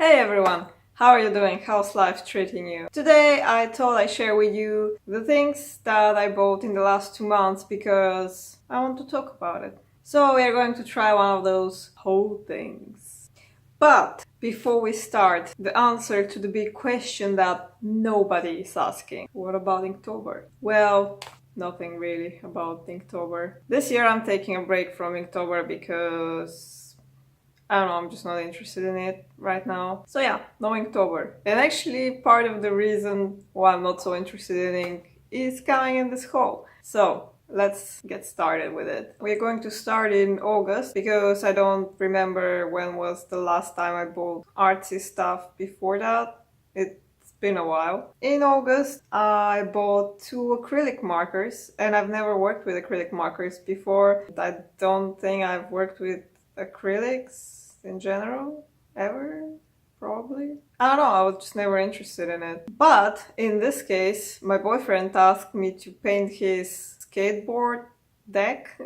Hey everyone! How are you doing? How's life treating you? Today I thought I'd share with you the things that I bought in the last 2 months because I want to talk about it. So we are going to try one of those whole things. But before we start, the answer to the big question that nobody is asking. What about Inktober? Well, nothing really about Inktober. This year I'm taking a break from Inktober because I don't know, I'm just not interested in it right now. So yeah, no Inktober. And actually part of the reason why I'm not so interested in ink is coming in this haul. So let's get started with it. We're going to start in August because I don't remember when was the last time I bought artsy stuff before that. It's been a while. In August, I bought 2 acrylic markers, and I've never worked with acrylic markers before. I don't think I've worked with acrylics in general ever, probably. I don't know, I was just never interested in it. But in this case, my boyfriend asked me to paint his skateboard deck.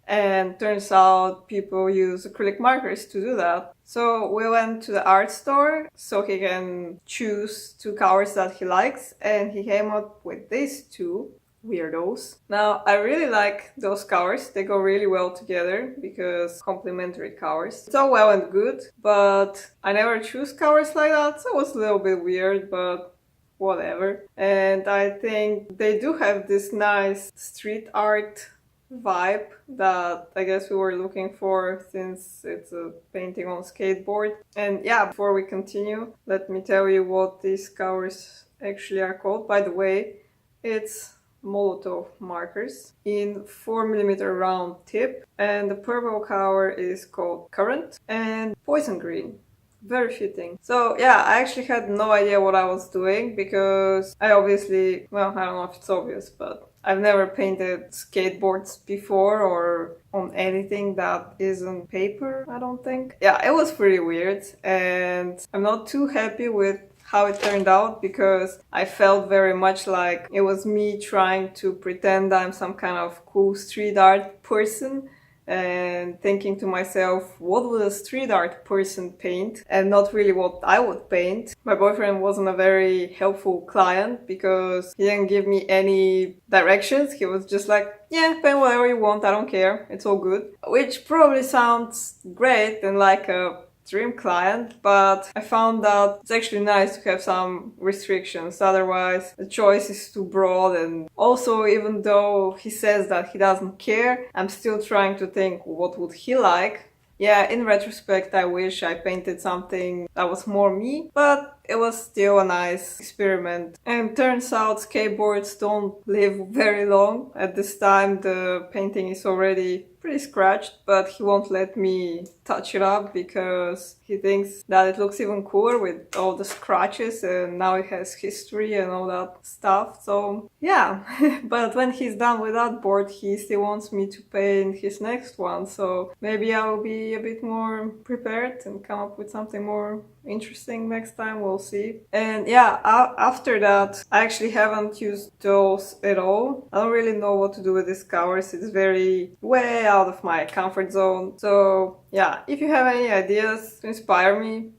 And turns out people use acrylic markers to do that. So we went to the art store so he can choose 2 colors that he likes, and he came up with these 2 weirdos. Now, I really like those colors. They go really well together because complementary colors. It's all well and good, but I never choose colors like that, so it was a little bit weird, but whatever. And I think they do have this nice street art vibe that I guess we were looking for since it's a painting on skateboard. And yeah, before we continue, let me tell you what these colors actually are called. By the way, it's Molotov markers in 4mm round tip, and the purple color is called Current, and Poison Green. Very fitting. So yeah, I actually had no idea what I was doing because I obviously, well, I don't know if it's obvious, but I've never painted skateboards before or on anything that isn't paper, I don't think. Yeah, it was pretty weird, and I'm not too happy with how it turned out because I felt very much like it was me trying to pretend I'm some kind of cool street art person and thinking to myself, what would a street art person paint, and not really what I would paint. My boyfriend wasn't a very helpful client because he didn't give me any directions. He was just like, yeah, paint whatever you want, I don't care, it's all good. Which probably sounds great and like a dream client, but I found that it's actually nice to have some restrictions, otherwise the choice is too broad. And also, even though he says that he doesn't care, I'm still trying to think what would he like. Yeah, in retrospect, I wish I painted something that was more me, but it was still a nice experiment. And turns out skateboards don't live very long. At this time, the painting is already pretty scratched, but he won't let me touch it up because he thinks that it looks even cooler with all the scratches, and now it has history and all that stuff. So yeah, but when he's done with that board, he still wants me to paint his next one, so maybe I will be a bit more prepared and come up with something more interesting next time. We'll see. And yeah, after that, I actually haven't used those at all. I don't really know what to do with these colors. It's very way out of my comfort zone. So yeah, if you have any ideas to inspire me,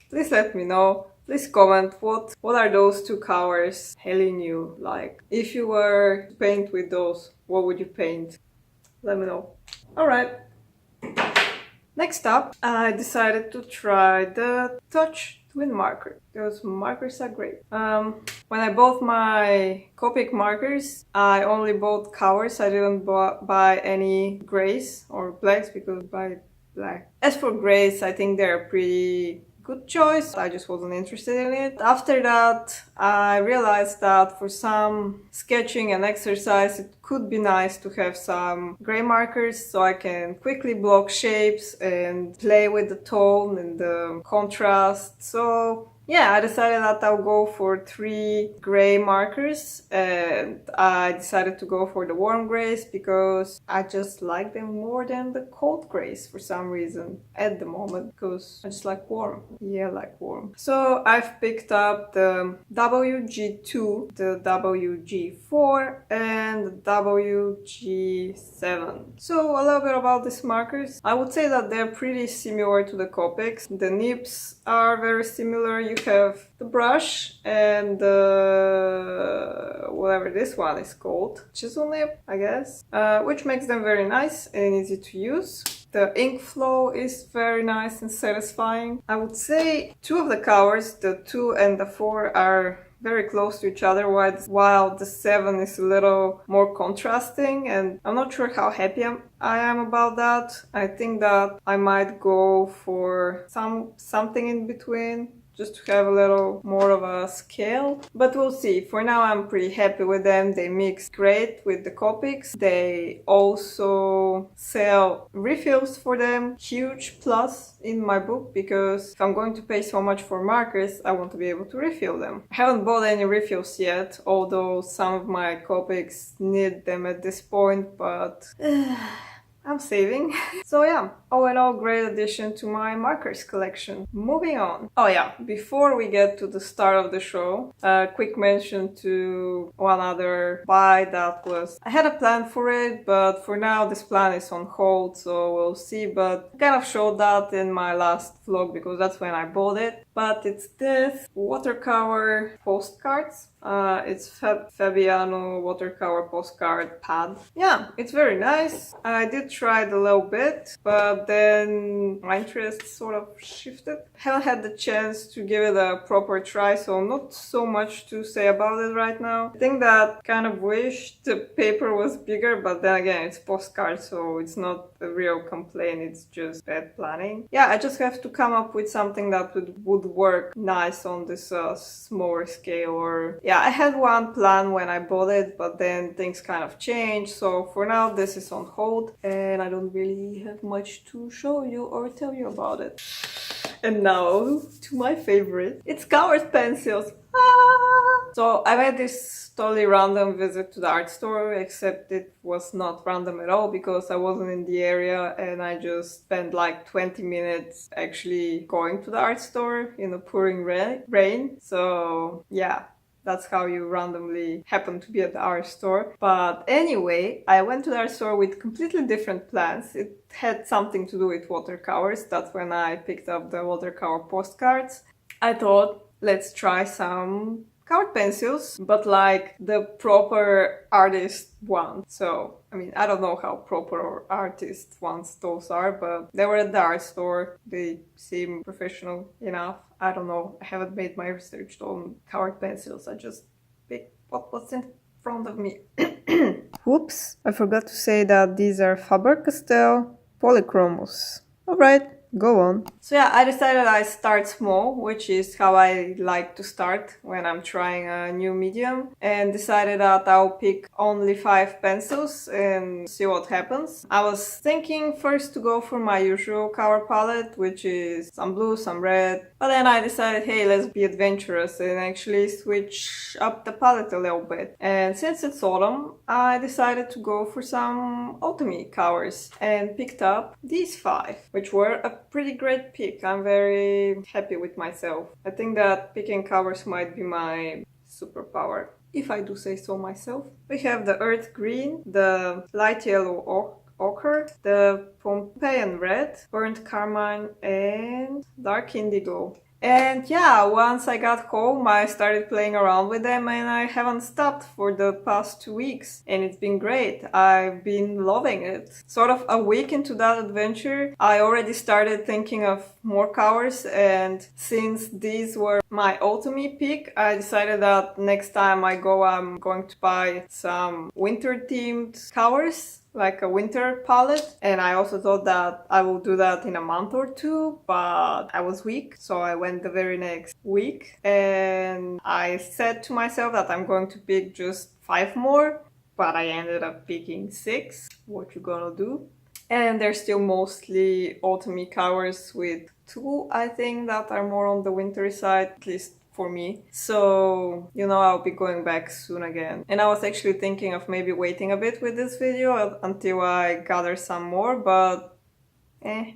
please let me know. Please comment what are those 2 colors hailing you like. If you were to paint with those, what would you paint? Let me know. Alright. Next up, I decided to try the Touch Twin marker. Those markers are great. When I bought my Copic markers, I only bought colors. I didn't buy any grays or blacks because I buy black. As for grays, I think they're a pretty good choice. I just wasn't interested in it. After that, I realized that for some sketching and exercise, it could be nice to have some gray markers so I can quickly block shapes and play with the tone and the contrast. So yeah, I decided that I'll go for 3 gray markers, and I decided to go for the warm grays because I just like them more than the cold grays for some reason at the moment, because I just like warm. Yeah, I like warm. So I've picked up the WG2, the WG4, and the WG7. So a little bit about these markers. I would say that they're pretty similar to the Copics. The nibs are very similar. You have the brush and the whatever this one is called, chisel nib, I guess, which makes them very nice and easy to use. The ink flow is very nice and satisfying. I would say 2 of the colors, the 2 and the 4, are very close to each other, while the 7 is a little more contrasting, and I'm not sure how happy I am about that. I think that I might go for something in between, just to have a little more of a scale. But we'll see. For now, I'm pretty happy with them. They mix great with the Copics. They also sell refills for them. Huge plus in my book, because if I'm going to pay so much for markers, I want to be able to refill them. I haven't bought any refills yet, although some of my Copics need them at this point, but I'm saving. So yeah, all in all, great addition to my markers collection. Moving on. Oh yeah, before we get to the start of the show, a quick mention to one other buy that was... I had a plan for it, but for now this plan is on hold, so we'll see. But I kind of showed that in my last vlog because that's when I bought it. But it's this watercolor postcards. It's Fabiano watercolor postcard pad. Yeah, it's very nice. I did try it a little bit, but then my interest sort of shifted. Haven't had the chance to give it a proper try, so not so much to say about it right now. I think that kind of wish the paper was bigger, but then again, it's postcard, so it's not a real complaint, it's just bad planning. Yeah, I just have to come up with something that would work nice on this smaller scale. Or yeah, I had one plan when I bought it, but then things kind of changed, so for now this is on hold and I don't really have much to show you or tell you about it. And now to my favorite, it's colored pencils. So I made this totally random visit to the art store, except it was not random at all because I wasn't in the area and I just spent like 20 minutes actually going to the art store in a pouring rain. So yeah, that's how you randomly happen to be at the art store. But anyway, I went to the art store with completely different plans. It had something to do with watercolors. That's when I picked up the watercolor postcards. I thought, let's try some colored pencils, but like the proper artist ones. So, I mean, I don't know how proper or artist ones those are, but they were at the art store. They seem professional enough. I don't know. I haven't made my research on colored pencils. I just picked what was in front of me. Whoops, I forgot to say that these are Faber-Castell Polychromos. Alright, go on. So yeah, I decided I start small, which is how I like to start when I'm trying a new medium, and decided that I'll pick only 5 pencils and see what happens. I was thinking first to go for my usual color palette, which is some blue, some red, but then I decided, hey, let's be adventurous and actually switch up the palette a little bit. And since it's autumn, I decided to go for some autumny colors and picked up these 5, which were a pretty great pick. I'm very happy with myself. I think that picking colors might be my superpower, if I do say so myself. We have the earth green, the light yellow ochre, the Pompeian red, burnt carmine, and dark indigo. And yeah, once I got home, I started playing around with them and I haven't stopped for the past 2 weeks. And it's been great. I've been loving it. Sort of a week into that adventure, I already started thinking of more colors, and since these were my autumny pick, I decided that next time I go, I'm going to buy some winter themed colors, like a winter palette. And I also thought that I will do that in a month or 2, but I was weak, so I went the very next week and I said to myself that I'm going to pick just 5 more, but I ended up picking 6. What you gonna do? And they're still mostly autumny colors with two, I think, that are more on the wintry side, at least for me. So, you know, I'll be going back soon again. And I was actually thinking of maybe waiting a bit with this video until I gather some more, but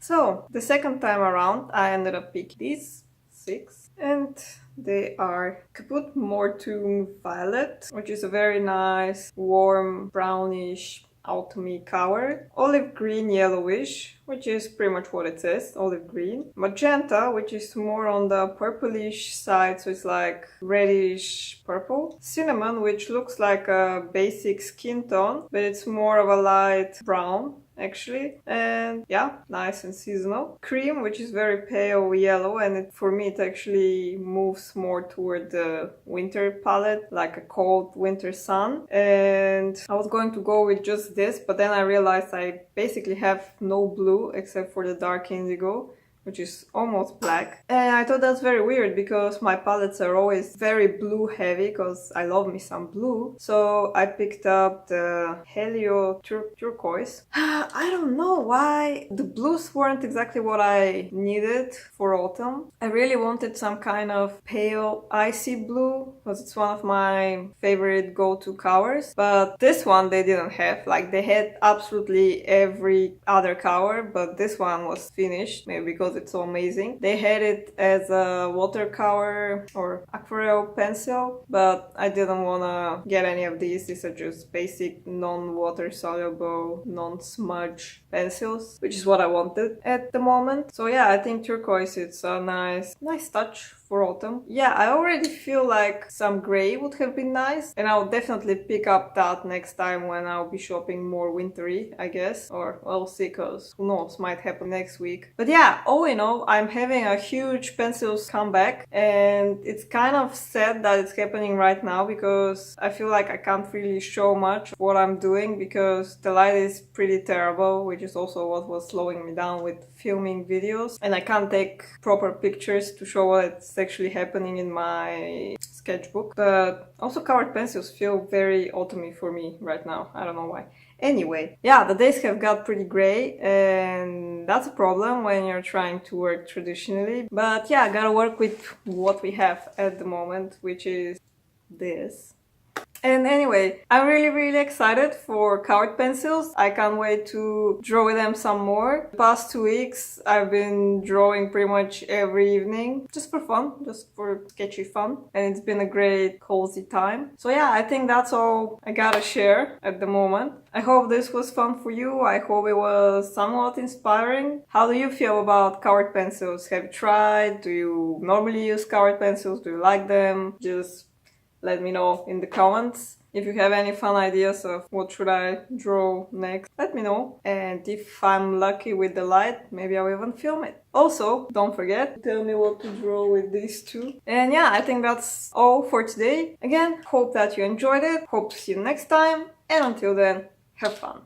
So, the second time around, I ended up picking these 6. And they are Caput Mortuum Violet, which is a very nice, warm, brownish, autumny color. Olive green yellowish, which is pretty much what it says, olive green. Magenta, which is more on the purplish side, so it's like reddish purple. Cinnamon, which looks like a basic skin tone, but it's more of a light brown, actually, and yeah, nice and seasonal. Cream, which is very pale yellow, and for me it actually moves more toward the winter palette, like a cold winter sun. And I was going to go with just this, but then I realized I basically have no blue except for the dark indigo, which is almost black. And I thought that's very weird because my palettes are always very blue heavy because I love me some blue. So I picked up the Helio Turquoise. I don't know why the blues weren't exactly what I needed for autumn. I really wanted some kind of pale icy blue because it's one of my favorite go-to colors. But this one they didn't have. Like they had absolutely every other color, but this one was finished, maybe because it's so amazing. They had it as a watercolor or aquarelle pencil, but I didn't want to get any of these. These are just basic non-water soluble, non-smudge pencils, which is what I wanted at the moment. So yeah, I think turquoise is a nice touch for autumn. Yeah, I already feel like some gray would have been nice, and I'll definitely pick up that next time when I'll be shopping more wintry, I guess. Or we'll see, cause who knows, might happen next week. But yeah, all in all, I'm having a huge pencils comeback, and it's kind of sad that it's happening right now because I feel like I can't really show much of what I'm doing because the light is pretty terrible, which is also what was slowing me down with filming videos, and I can't take proper pictures to show what's actually happening in my sketchbook. But also colored pencils feel very autumny for me right now. I don't know why. Anyway, yeah, the days have got pretty gray, and that's a problem when you're trying to work traditionally. But yeah, I gotta work with what we have at the moment, which is this. And anyway, I'm really excited for colored pencils. I can't wait to draw with them some more. The past 2 weeks I've been drawing pretty much every evening, just for fun, just for sketchy fun. And it's been a great cozy time. So yeah, I think that's all I gotta share at the moment. I hope this was fun for you. I hope it was somewhat inspiring. How do you feel about colored pencils? Have you tried? Do you normally use colored pencils? Do you like them? Just let me know in the comments. If you have any fun ideas of what should I draw next, let me know. And if I'm lucky with the light, maybe I'll even film it. Also, don't forget, tell me what to draw with these two. And yeah, I think that's all for today. Again, hope that you enjoyed it. Hope to see you next time. And until then, have fun.